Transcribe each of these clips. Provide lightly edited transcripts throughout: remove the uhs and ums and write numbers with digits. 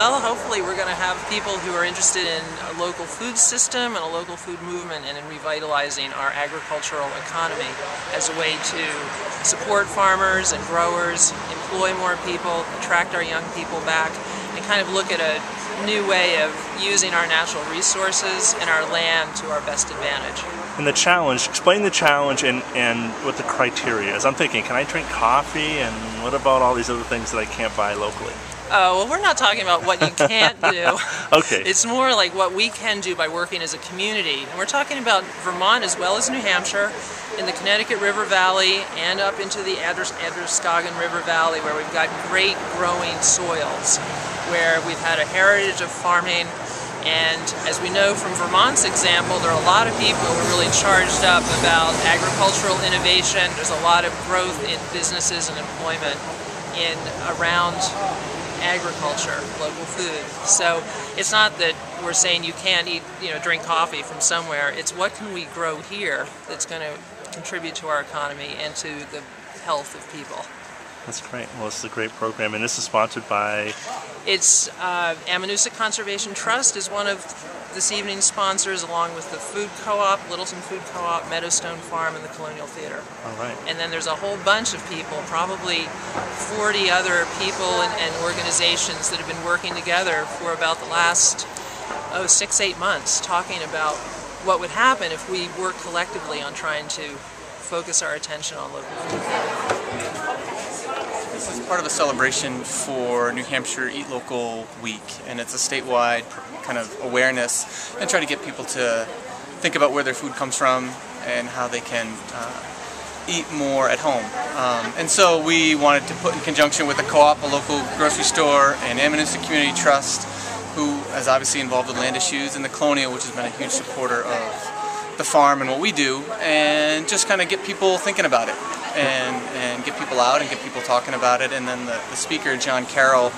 Well, hopefully we're going to have people who are interested in a local food system and a local food movement and in revitalizing our agricultural economy as a way to support farmers and growers, employ more people, attract our young people back, and kind of look at a new way of using our natural resources and our land to our best advantage. And the challenge, explain the challenge and what the criteria is. I'm thinking, can I drink coffee, and what about all these other things that I can't buy locally? Oh, well, we're not talking about what you can't do. Okay. It's more like what we can do by working as a community. And we're talking about Vermont as well as New Hampshire, in the Connecticut River Valley, and up into the Androscoggin River Valley, where we've got great growing soils, where we've had a heritage of farming. And as we know from Vermont's example, there are a lot of people who are really charged up about agricultural innovation. There's a lot of growth in businesses and employment around agriculture, local food. So it's not that we're saying you can't eat, drink coffee from somewhere. It's what can we grow here that's going to contribute to our economy and to the health of people. That's great. Well, this is a great program, and this is sponsored by... It's Ammonoosuc Conservation Trust is one of this evening's sponsors, along with the Food Co-op, Littleton Food Co-op, Meadowstone Farm, and the Colonial Theater. All right. And then there's a whole bunch of people, probably 40 other people and organizations that have been working together for about the last 6-8 months, talking about what would happen if we work collectively on trying to focus our attention on local food. This is part of a celebration for New Hampshire Eat Local Week, and it's a statewide kind of awareness and try to get people to think about where their food comes from and how they can eat more at home. And so we wanted to put in conjunction with the co-op, a local grocery store, and Ammonoosuc Community Trust, who is obviously involved with land issues, and the Colonial, which has been a huge supporter of the farm and what we do, and just kind of get people thinking about it and get people out and get people talking about it. And then the speaker, John Carroll,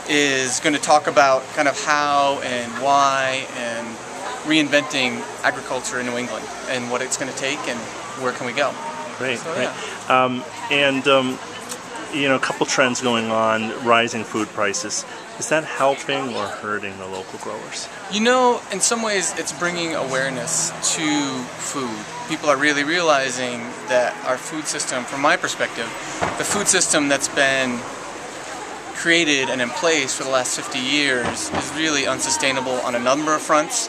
is going to talk about kind of how and why and reinventing agriculture in New England and what it's going to take and where can we go. Great, so, great. Yeah. A couple trends going on, rising food prices. Is that helping or hurting the local growers? In some ways it's bringing awareness to food. People are really realizing that our food system, from my perspective, the food system that's been created and in place for the last 50 years is really unsustainable on a number of fronts.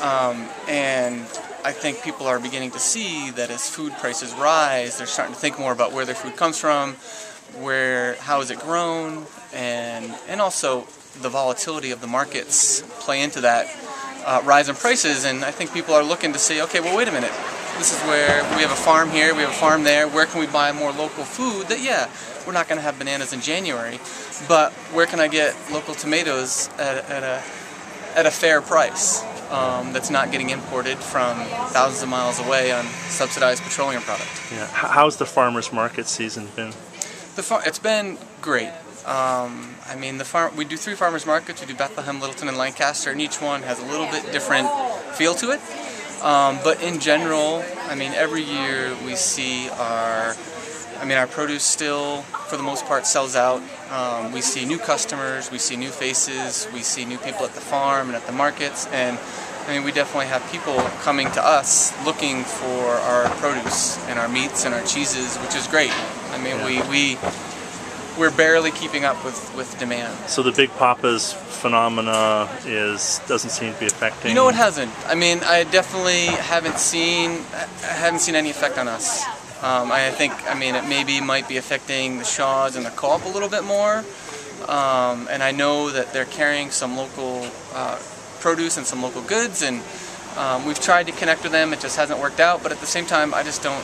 And I think people are beginning to see that as food prices rise, they're starting to think more about where their food comes from, how is it grown, and also the volatility of the markets play into that rise in prices. And I think people are looking to say, okay, well, wait a minute, this is where we have a farm here, we have a farm there, where can we buy more local food that, yeah, we're not going to have bananas in January, but where can I get local tomatoes at a fair price that's not getting imported from thousands of miles away on subsidized petroleum product. Yeah. How's the farmers market season been? It's been great. We do 3 farmers markets. We do Bethlehem, Littleton, and Lancaster, and each one has a little bit different feel to it. But in general, every year we see our produce still, for the most part, sells out. We see new customers, we see new faces, we see new people at the farm and at the markets, and we definitely have people coming to us looking for our produce and our meats and our cheeses, which is great. We're barely keeping up with demand. So the Big Papa's phenomena doesn't seem to be affecting... It hasn't. I definitely haven't seen any effect on us. I think, it might be affecting the Shaws and the Co-op a little bit more. And I know that they're carrying some local produce and some local goods, and we've tried to connect with them. It just hasn't worked out. But at the same time, I just don't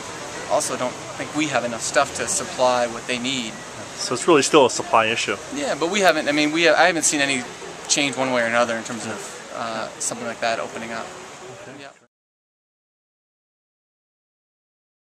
think we have enough stuff to supply what they need. So it's really still a supply issue. Yeah, but we haven't. I haven't seen any change one way or another in terms of something like that opening up.